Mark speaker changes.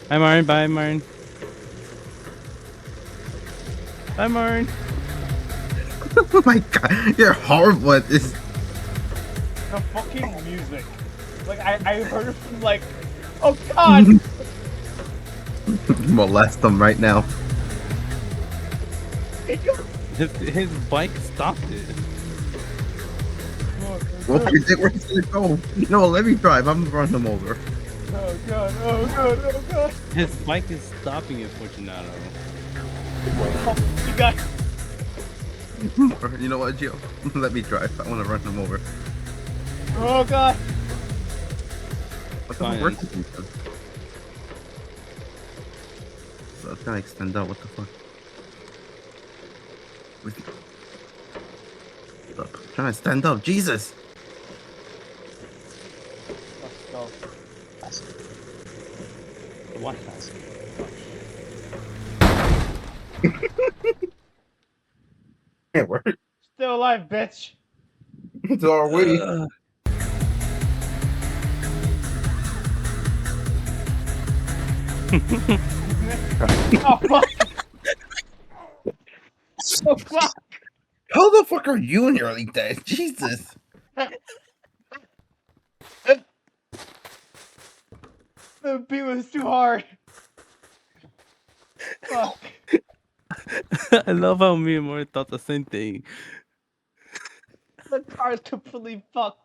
Speaker 1: Hi, Martin. Bye, Martin. Bye, Martin.
Speaker 2: Oh my god, you're horrible at this.
Speaker 3: The fucking music. Like I heard it from like, oh god.
Speaker 2: Molest them right now.
Speaker 1: His bike stopped it.
Speaker 2: Well, where's gonna go? No, let me drive. I'm gonna run them over.
Speaker 3: Oh god. Oh god. Oh god.
Speaker 1: His bike is stopping it, Fortunato.
Speaker 3: Oh, you got.
Speaker 2: You know what, Gio? Let me drive. I want to run them over.
Speaker 3: Oh god.
Speaker 2: What the
Speaker 1: Fine.
Speaker 2: fuck? So it's gonna extend out. What the fuck? Stop. Trying to stand up. Jesus.
Speaker 3: Let's go.
Speaker 1: The White House.
Speaker 2: Can't work.
Speaker 3: Still alive, bitch.
Speaker 2: It's our way.
Speaker 3: Oh fuck. Oh fuck.
Speaker 2: How the fuck are you in your early days? Jesus.
Speaker 3: The beat was too hard. Fuck.
Speaker 1: I love how me and Martin thought the same thing.
Speaker 3: The car's completely fucked.